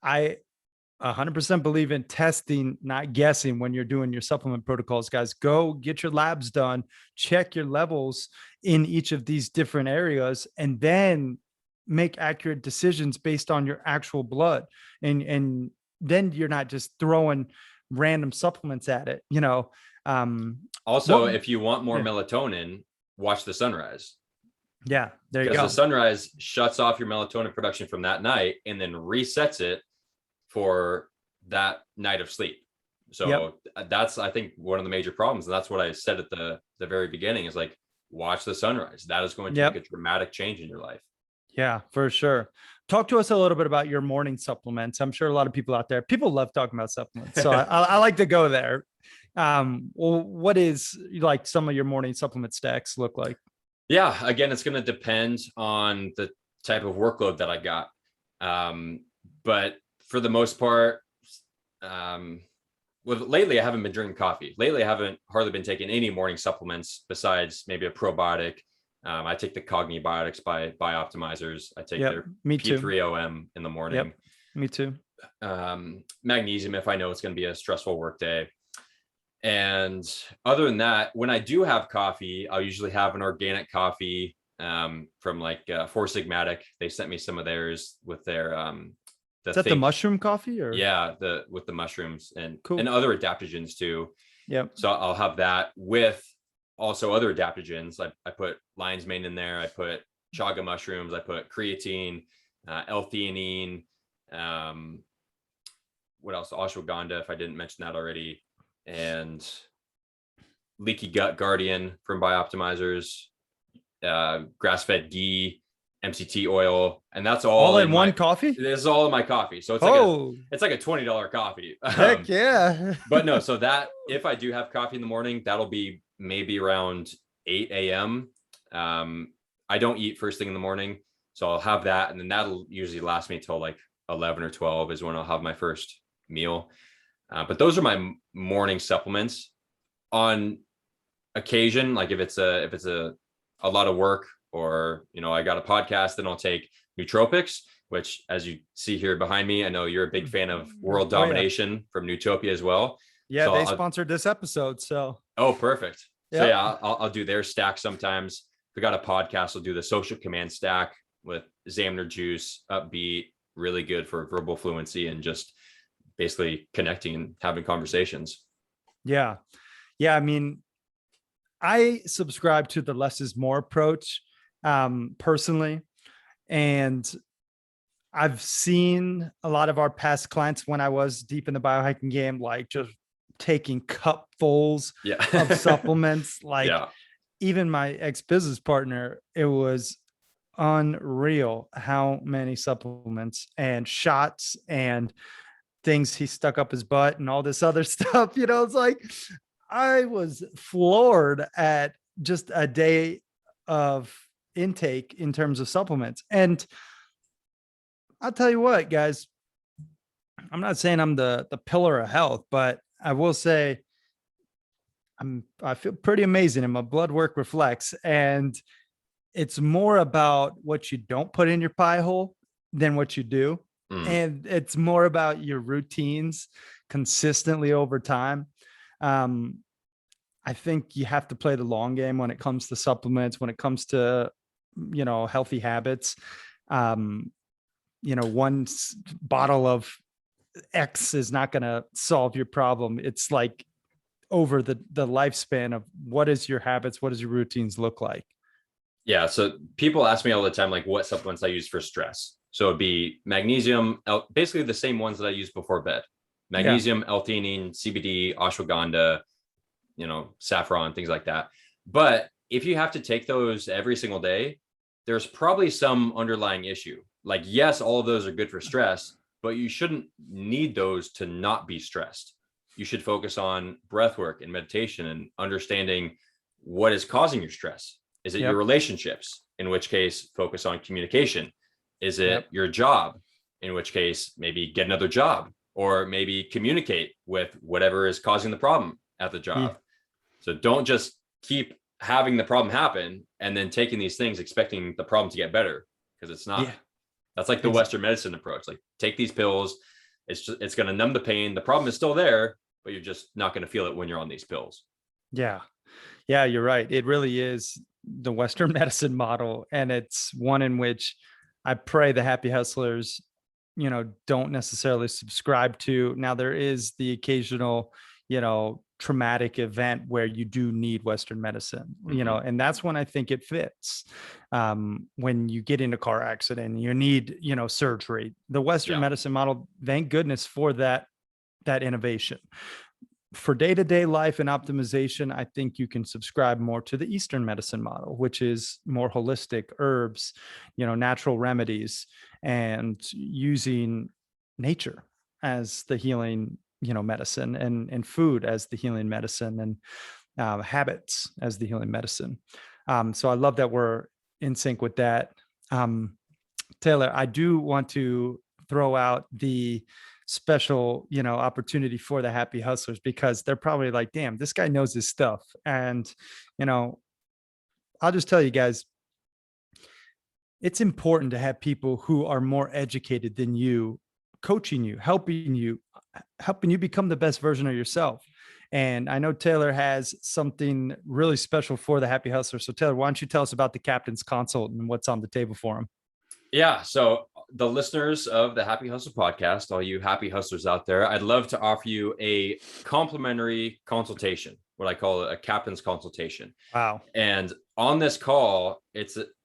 I 100% believe in testing, not guessing when you're doing your supplement protocols, guys. Go get your labs done, check your levels in each of these different areas, and then make accurate decisions based on your actual blood. And then you're not just throwing random supplements at it. Also, What, if you want more yeah, melatonin, watch the sunrise, yeah, there you because the go. sunrise shuts off your melatonin production from that night and then resets it for that night of sleep. Yep. So that's, I think, one of the major problems. And that's what I said at the very beginning is like, watch the sunrise. That is going to make Yep. a dramatic change in your life. Yeah, for sure. Talk to us a little bit about your morning supplements. I'm sure a lot of people out there, people love talking about supplements. So I like to go there. Well, what is like some of your morning supplement stacks look like? Yeah, again, it's going to depend on the type of workload that I got. But for the most part, well, lately I haven't been drinking coffee. Lately, I haven't hardly been taking any morning supplements besides maybe a probiotic. I take the Cognibiotics by Optimizers. I take Yep. their Me too. P3OM in the morning. Yep. Me too. Magnesium if I know it's going to be a stressful work day. And other than that, when I do have coffee, I'll usually have an organic coffee from like Four Sigmatic. They sent me some of theirs with their Is that the mushroom coffee or? yeah, with the mushrooms and Cool. other adaptogens too. Yep. So I'll have that with also other adaptogens. I put lion's mane in there. I put chaga mushrooms. I put creatine, L-theanine. What else? Ashwagandha, if I didn't mention that already, and Leaky Gut Guardian from Bioptimizers, grass-fed ghee, MCT oil, and that's all in one my coffee? this is all in my coffee. So it's like a $20 coffee. Heck yeah. But no, so that if I do have coffee in the morning, that'll be maybe around 8 a.m. I don't eat first thing in the morning, so I'll have that, and then that'll usually last me till like 11 or 12 is when I'll have my first meal. But those are my morning supplements. On occasion, like if it's a lot of work, or I got a podcast, then I'll take nootropics, which, as you see here behind me, I know you're a big fan of World Domination from Nootopia as well. Yeah, So they sponsored this episode. So perfect. Yep. So yeah, I'll do their stack sometimes. If we got a podcast, I'll do the Social Command stack with Xamarin Juice, upbeat, really good for verbal fluency and just basically connecting and having conversations. Yeah. I mean, I subscribe to the less is more approach personally. And I've seen a lot of our past clients when I was deep in the biohacking game, like just taking cupfuls of supplements. Like even my ex-business partner, it was unreal how many supplements and shots and things he stuck up his butt and all this other stuff. It's like I was floored at just a day of intake in terms of supplements. And I'll tell you what, guys, I'm not saying I'm the pillar of health, but I will say I feel pretty amazing and my blood work reflects. And it's more about what you don't put in your pie hole than what you do. And it's more about your routines consistently over time. I think you have to play the long game when it comes to supplements, when it comes to, healthy habits. One bottle of X is not going to solve your problem. It's like over the lifespan of what is your habits, what does your routines look like? Yeah. So people ask me all the time, like what supplements I use for stress. So it'd be magnesium, basically the same ones that I use before bed. Magnesium, L-theanine, CBD, ashwagandha, saffron, things like that. But if you have to take those every single day, there's probably some underlying issue. Like, yes, all of those are good for stress, but you shouldn't need those to not be stressed. You should focus on breath work and meditation and understanding what is causing your stress. Is it your relationships? In which case, focus on communication. Is it your job? In which case, maybe get another job, or maybe communicate with whatever is causing the problem at the job. Yeah. So don't just keep having the problem happen and then taking these things expecting the problem to get better, because it's not. That's like the Western medicine approach. Like, take these pills. It's going to numb the pain. The problem is still there, but you're just not going to feel it when you're on these pills. Yeah, you're right. It really is the Western medicine model. And it's one in which I pray the happy hustlers, don't necessarily subscribe to. Now there is the occasional, traumatic event where you do need Western medicine, and that's when I think it fits. When you get in a car accident, you need, surgery, the Western medicine model, thank goodness for that innovation. For day-to-day life and optimization, I think you can subscribe more to the Eastern medicine model, which is more holistic, herbs, natural remedies, and using nature as the healing, medicine, and food as the healing medicine, and habits as the healing medicine. So I love that we're in sync with that. Taylor, I do want to throw out the special, opportunity for the happy hustlers, because they're probably like, damn, this guy knows his stuff. And, I'll just tell you guys, it's important to have people who are more educated than you, coaching you, helping you become the best version of yourself. And I know Taylor has something really special for the happy hustler. So Taylor, why don't you tell us about the Captain's Consult and what's on the table for him? Yeah. So the listeners of the Happy Hustler podcast, all you happy hustlers out there, I'd love to offer you a complimentary consultation, what I call a captain's consultation. Wow. And on this call,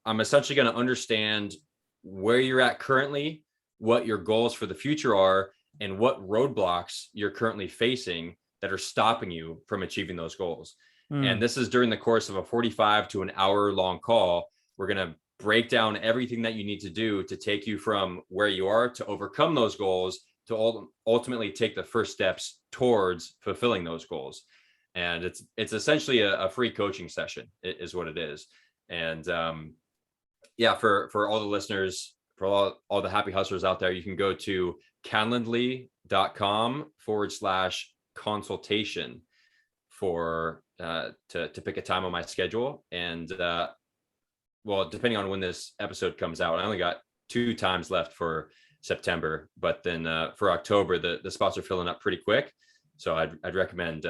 I'm essentially going to understand where you're at currently, what your goals for the future are, and what roadblocks you're currently facing that are stopping you from achieving those goals. And this is during the course of a 45 to an hour long call. We're going to break down everything that you need to do to take you from where you are to overcome those goals, to ultimately take the first steps towards fulfilling those goals. And it's essentially a free coaching session is what it is. And for all the listeners, for all the happy hustlers out there, you can go to calendly.com/consultation for to pick a time on my schedule. And depending on when this episode comes out, I only got 2 times left for September, but then for October, the spots are filling up pretty quick. So I'd recommend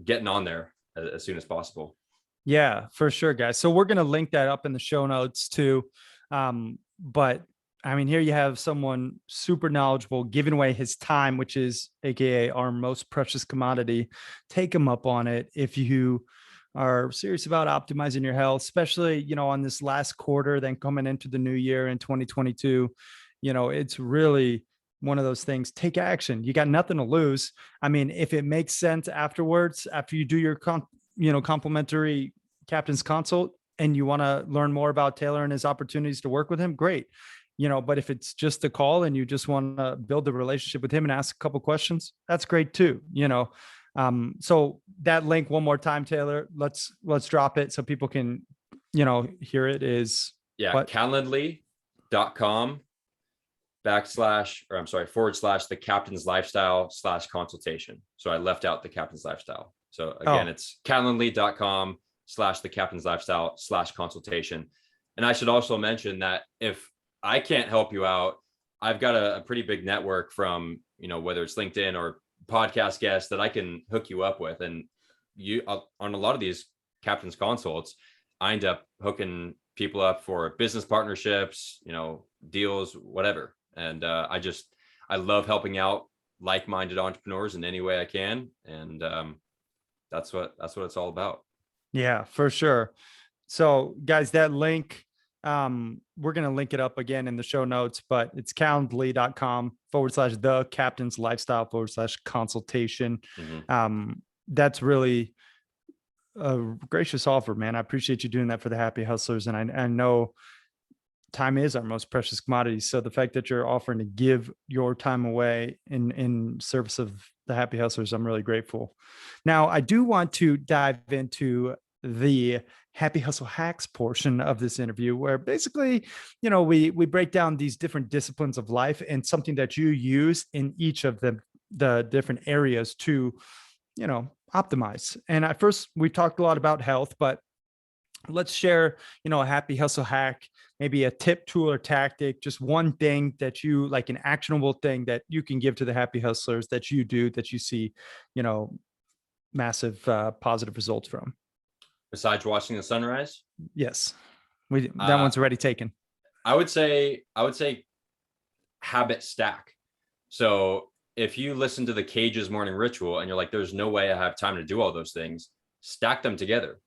getting on there as soon as possible. Yeah, for sure, guys. So we're going to link that up in the show notes too. But I mean, here you have someone super knowledgeable giving away his time, which is AKA our most precious commodity. Take him up on it if you are serious about optimizing your health, especially, on this last quarter, then coming into the new year in 2022. It's really one of those things. Take action. You got nothing to lose. I mean, if it makes sense afterwards, after you do your complimentary Captain's Consult, and you want to learn more about Taylor and his opportunities to work with him, great. But if it's just a call and you just want to build a relationship with him and ask a couple questions, that's great too. So that link one more time, Taylor, let's drop it so people can, hear it. Is calendly.com /the Captain's Lifestyle /consultation. So I left out the Captain's Lifestyle. So again, it's calendly.com /the Captain's Lifestyle /consultation. And I should also mention that if I can't help you out, I've got a pretty big network from, whether it's LinkedIn or podcast guests that I can hook you up with. And on a lot of these Captain's Consults, I end up hooking people up for business partnerships, deals, whatever. And I love helping out like-minded entrepreneurs in any way I can. And that's what it's all about. Yeah, for sure. So guys, that link, we're going to link it up again in the show notes, but it's calendly.com /the Captain's Lifestyle /consultation. That's really a gracious offer, man. I appreciate you doing that for the happy hustlers. And I know time is our most precious commodity. So the fact that you're offering to give your time away in service of the happy hustlers, I'm really grateful. Now, I do want to dive into the happy hustle hacks portion of this interview, where basically, we break down these different disciplines of life and something that you use in each of the different areas to, optimize. And at first we talked a lot about health, but let's share, a happy hustle hack, maybe a tip, tool, or tactic, just one thing that you like, an actionable thing that you can give to the happy hustlers that you do, that you see, massive positive results from. Besides watching the sunrise? Yes. That one's already taken. I would say habit stack. So if you listen to the Cage's morning ritual and you're like, there's no way I have time to do all those things, stack them together.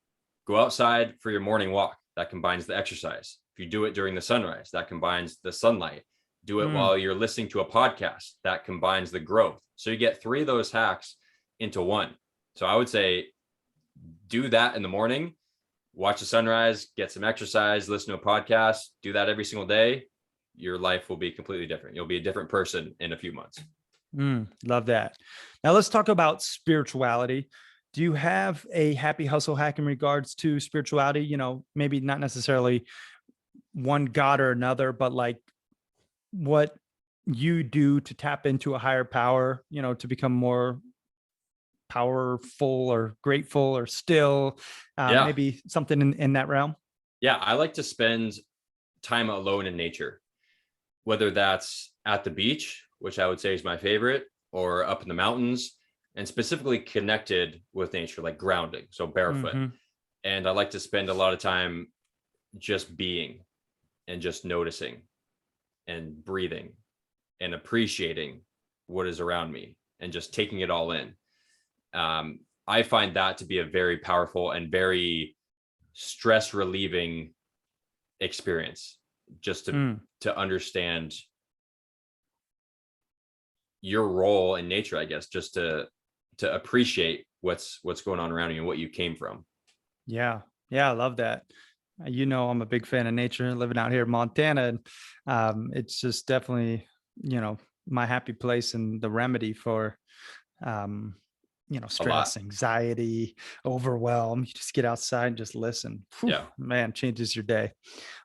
Go outside for your morning walk. That combines the exercise. If you do it during the sunrise, that combines the sunlight. Do it while you're listening to a podcast. That combines the growth. So you get 3 of those hacks into one. So I would say do that in the morning, watch the sunrise, get some exercise, listen to a podcast, do that every single day. Your life will be completely different. You'll be a different person in a few months. Love that. Now let's talk about spirituality. Do you have a happy hustle hack in regards to spirituality? You know, maybe not necessarily one God or another, but like what you do to tap into a higher power, you know, to become more powerful or grateful or still, maybe something in that realm. Yeah. I like to spend time alone in nature, whether that's at the beach, which I would say is my favorite, or up in the mountains, and specifically connected with nature, like grounding, so barefoot. And I like to spend a lot of time just being and just noticing and breathing and appreciating what is around me and just taking it all in. I find that to be a very powerful and very stress relieving experience, just to understand your role in nature, I guess, just to appreciate what's going on around you and what you came from. Yeah. I love that. You know, I'm a big fan of nature, living out here in Montana, and it's just definitely, you know, my happy place and the remedy for, you know, stress, anxiety, overwhelm. You just get outside and just listen. Whew, man, changes your day.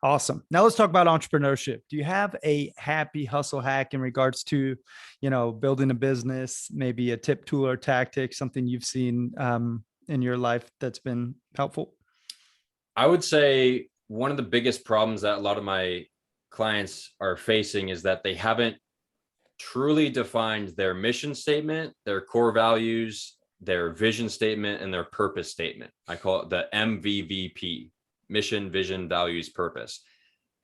Awesome. Now let's talk about entrepreneurship. Do you have a happy hustle hack in regards to, you know, building a business, maybe a tip, tool, or tactic, something you've seen in your life that's been helpful? I would say one of the biggest problems that a lot of my clients are facing is that they haven't truly defined their mission statement, their core values, their vision statement, and their purpose statement. I call it the MVVP: mission, vision, values, purpose.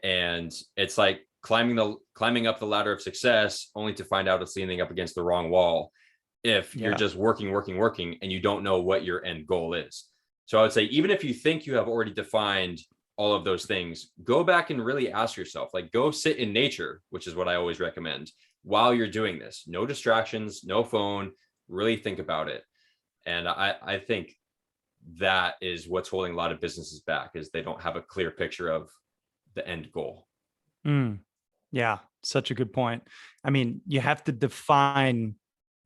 And it's like climbing up the ladder of success only to find out it's leaning up against the wrong wall if you're just working, and you don't know what your end goal is. So I would say, even if you think you have already defined all of those things, go back and really ask yourself, like, go sit in nature, which is what I always recommend, while you're doing this. No distractions, no phone, really think about it. And I think that is what's holding a lot of businesses back, is they don't have a clear picture of the end goal. Yeah, such a good point. I mean, you have to define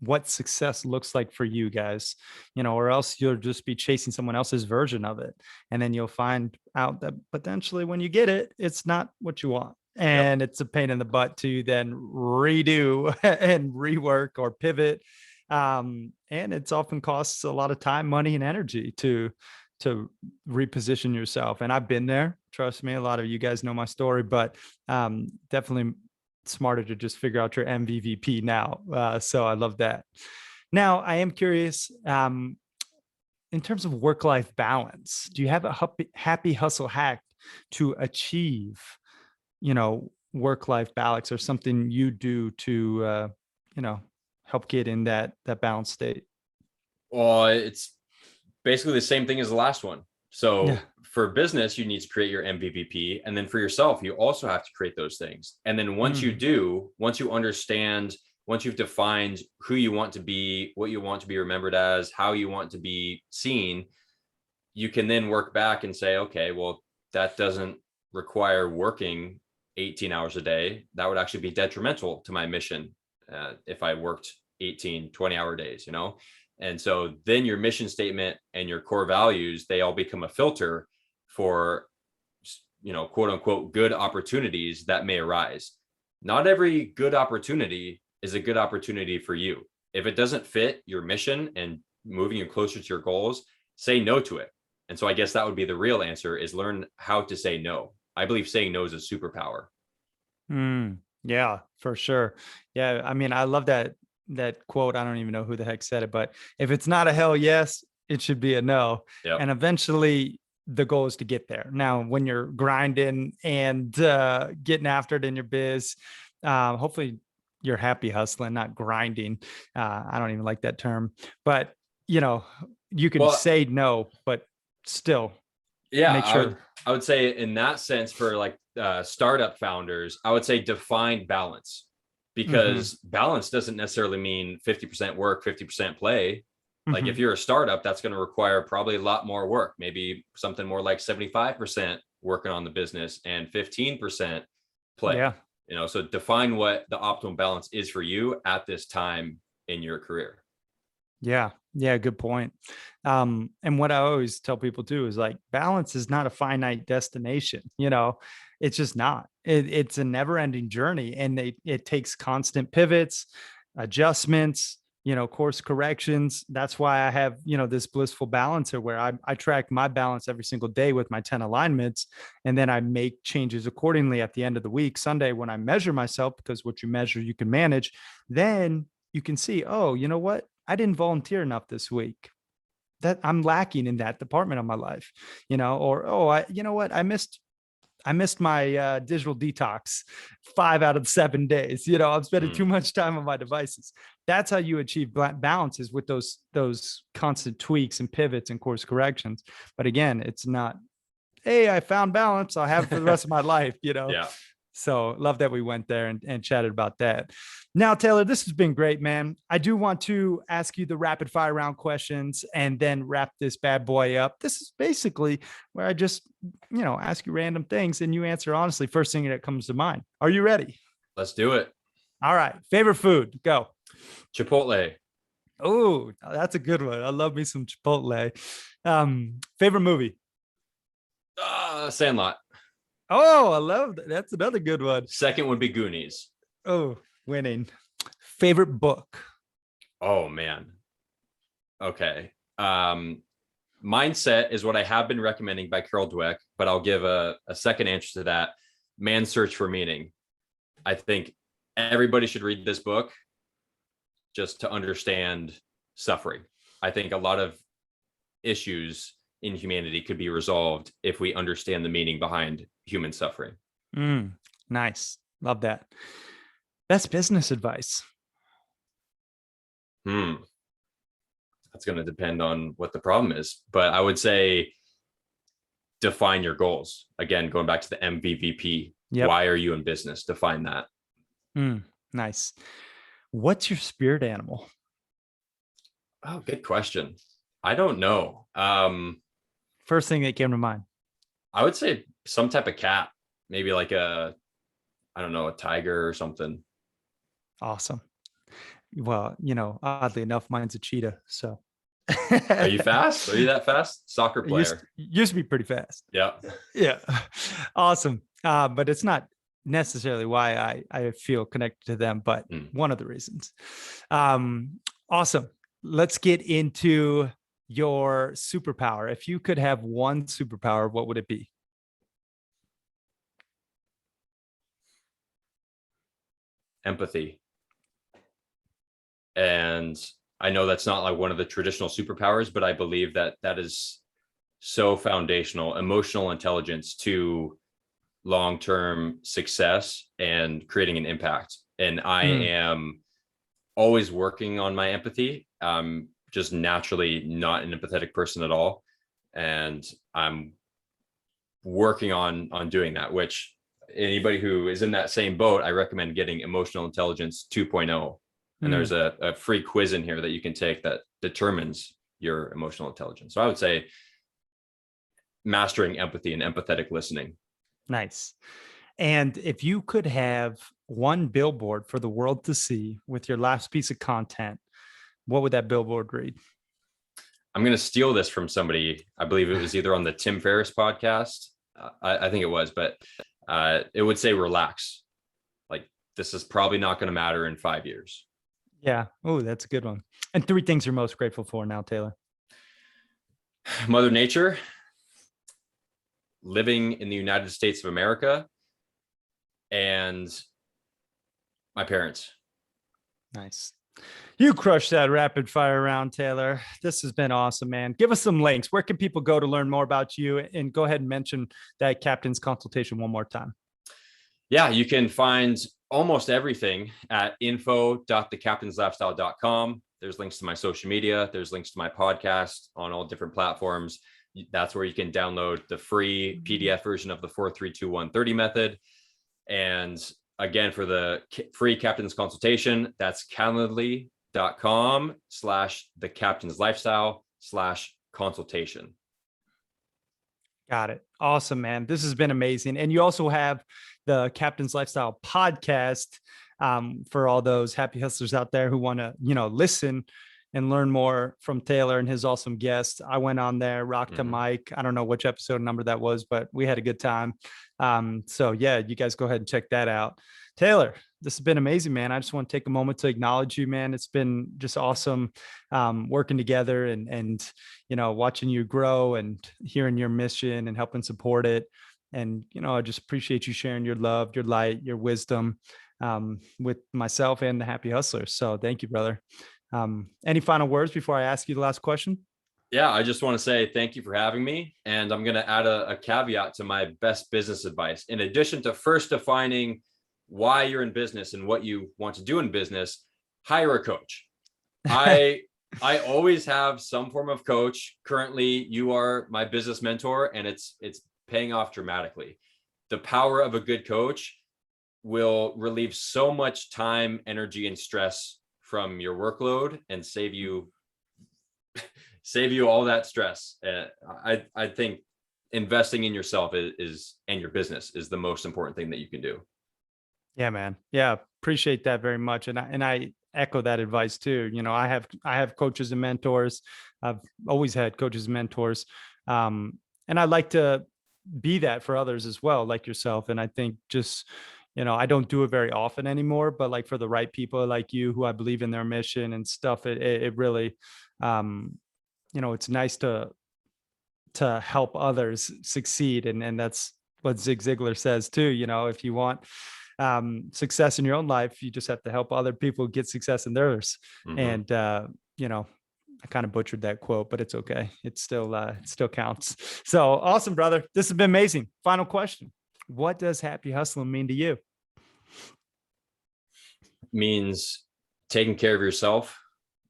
what success looks like for you guys, you know, or else you'll just be chasing someone else's version of it. And then you'll find out that potentially when you get it, it's not what you want. And it's a pain in the butt to then redo and rework or pivot. And it's often costs a lot of time, money, and energy to reposition yourself. And I've been there. Trust me, a lot of you guys know my story, but definitely smarter to just figure out your MVVP now. So I love that. Now, I am curious, in terms of work-life balance, do you have a happy hustle hack to achieve, you know, work-life balance, or something you do to, you know, help get in that balanced state? Well, it's basically the same thing as the last one. So for business, you need to create your MVVP. And then for yourself, you also have to create those things. And then once you do, once you understand, once you've defined who you want to be, what you want to be remembered as, how you want to be seen, you can then work back and say, okay, well, that doesn't require working 18 hours a day. That would actually be detrimental to my mission if I worked 18, 20-hour days, you know? And so then your mission statement and your core values, they all become a filter for, you know, quote unquote, good opportunities that may arise. Not every good opportunity is a good opportunity for you. If it doesn't fit your mission and moving you closer to your goals, say no to it. And so I guess that would be the real answer, is learn how to say no. I believe saying no is a superpower. Yeah, for sure. Yeah. I mean, I love that quote. I don't even know who the heck said it, but if it's not a hell yes, it should be a no. And eventually the goal is to get there. Now, when you're grinding and getting after it in your biz, hopefully you're happy hustling, not grinding. I don't even like that term, but you know, you can Well, say no, but still yeah, make sure. I would say in that sense for like startup founders, I would say define balance, Mhm. because balance doesn't necessarily mean 50% work, 50% play. Like if Mhm. you're a startup, that's going to require probably a lot more work, maybe something more like 75% working on the business and 15% play. Yeah. So define what the optimal balance is for you at this time in your career. Yeah. Yeah. Good point. And what I always tell people too is like balance is not a finite destination. It's just not. It's a never ending journey, and it takes constant pivots, adjustments, course corrections. That's why I have, this blissful balancer where I track my balance every single day with my 10 alignments. And then I make changes accordingly at the end of the week, Sunday, when I measure myself, because what you measure, you can manage. Then you can see, oh, you know what? I didn't volunteer enough this week. That I'm lacking in that department of my life, or, oh, you know what? I missed my digital detox 5 out of 7 days. I'm spending too much time on my devices. That's how you achieve balances, with those constant tweaks and pivots and course corrections. But again, it's not, hey, I found balance, I'll have it for the rest of my life. Yeah. So love that we went there and chatted about that. Now, Taylor, this has been great, man. I do want to ask you the rapid fire round questions and then wrap this bad boy up. This is basically where I just, ask you random things and you answer honestly. First thing that comes to mind. Are you ready? Let's do it. All right. Favorite food? Go. Chipotle. Oh, that's a good one. I love me some Chipotle. Favorite movie? Sandlot. Oh, I love that. That's another good one. Second would be Goonies. Oh, winning. Favorite book? Oh man. Okay. Mindset is what I have been recommending by Carol Dweck, but I'll give a second answer to that. Man's Search for Meaning. I think everybody should read this book just to understand suffering. I think a lot of issues in humanity could be resolved if we understand the meaning behind human suffering. Nice. Love that. Best business advice? That's going to depend on what the problem is, but I would say define your goals. Again, going back to the MVVP. Yep. Why are you in business? Define that. Nice. What's your spirit animal? Oh, good question. I don't know. First thing that came to mind. I would say some type of cat, maybe like a tiger or something. Awesome. Well, oddly enough, mine's a cheetah. So are you fast? Are you that fast? Soccer player. Used to be pretty fast. Yeah. Yeah. Awesome. But it's not necessarily why I feel connected to them, but one of the reasons. Awesome. Let's get into your superpower. If you could have one superpower, what would it be? Empathy. And I know that's not like one of the traditional superpowers, but I believe that that is so foundational. Emotional intelligence to long-term success and creating an impact. And I am always working on my empathy. I'm just naturally not an empathetic person at all. And I'm working on doing that, which anybody who is in that same boat, I recommend getting Emotional Intelligence 2.0. And there's a free quiz in here that you can take that determines your emotional intelligence. So I would say mastering empathy and empathetic listening. Nice. And if you could have one billboard for the world to see with your last piece of content, what would that billboard read? I'm going to steal this from somebody. I believe it was either on the Tim Ferriss podcast. I think it was, but it would say relax. Like, this is probably not going to matter in 5 years. Yeah. Oh, that's a good one. And 3 things you're most grateful for now, Taylor. Mother Nature, living in the United States of America, and my parents. Nice. You crushed that rapid fire round, Taylor. This has been awesome, man. Give us some links. Where can people go to learn more about you? And go ahead and mention that Captain's Consultation one more time. Yeah, you can find almost everything at info.thecaptainslifestyle.com. There's links to my social media. There's links to my podcast on all different platforms. That's where you can download the free PDF version of the 4-3-2-1-30 method. And again, for the free captain's consultation, that's calendly.com/thecaptainslifestyle/consultation. Got it. Awesome, man. This has been amazing. And you also have the Captain's Lifestyle podcast for all those happy hustlers out there who want to, listen and learn more from Taylor and his awesome guests. I went on there, rocked a mic. I don't know which episode number that was, but we had a good time. So yeah, you guys go ahead and check that out. Taylor, this has been amazing, man. I just want to take a moment to acknowledge you, man. It's been just awesome working together and watching you grow and hearing your mission and helping support it. And, I just appreciate you sharing your love, your light, your wisdom with myself and the Happy Hustlers. So thank you, brother. Any final words before I ask you the last question? Yeah, I just want to say thank you for having me. And I'm going to add a caveat to my best business advice. In addition to first defining why you're in business and what you want to do in business, hire a coach. I always have some form of coach. Currently, you are my business mentor, and it's paying off dramatically. The power of a good coach will relieve so much time, energy, and stress from your workload and save you all that stress. I think investing in yourself is and your business is the most important thing that you can do. Yeah, man. Yeah. Appreciate that very much. And I echo that advice too. I have coaches and mentors. I've always had coaches and mentors. And I like to be that for others as well, like yourself. And I think just, I don't do it very often anymore, but like for the right people like you, who I believe in their mission and stuff, it really, it's nice to help others succeed. And that's what Zig Ziglar says too. If you want success in your own life, you just have to help other people get success in theirs. And I kind of butchered that quote, but it's okay. It still counts. So awesome, brother. This has been amazing. Final question. What does happy hustling mean to you? Means taking care of yourself.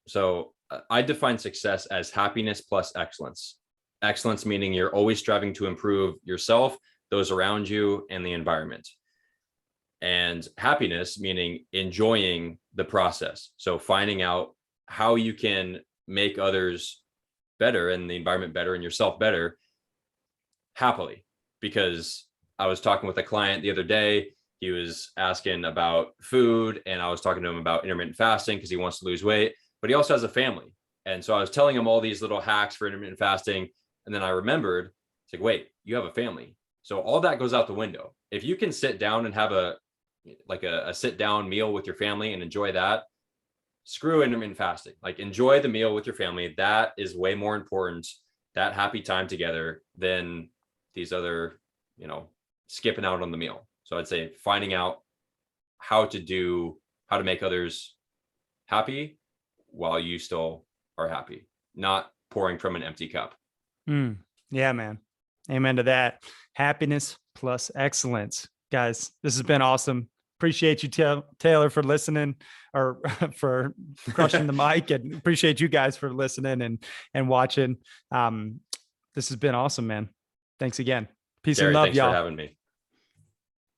So I define success as happiness plus excellence. Excellence meaning you're always striving to improve yourself, those around you, and the environment. And happiness meaning enjoying the process. So finding out how you can make others better and the environment better and yourself better happily. Because I was talking with a client the other day. He was asking about food, and I was talking to him about intermittent fasting because he wants to lose weight, but he also has a family. And so I was telling him all these little hacks for intermittent fasting. And then I remembered, it's like, wait, you have a family. So all that goes out the window. If you can sit down and have a sit down meal with your family and enjoy that, screw intermittent fasting. Like, enjoy the meal with your family. That is way more important, that happy time together, than these other, skipping out on the meal. So I'd say finding out how to make others happy while you still are happy, not pouring from an empty cup. Yeah, man. Amen to that. Happiness plus excellence. Guys, this has been awesome. Appreciate you, Taylor, for listening or for crushing the mic, and appreciate you guys for listening and watching. This has been awesome, man. Thanks again. Peace Gary, and love, thanks y'all. for having me.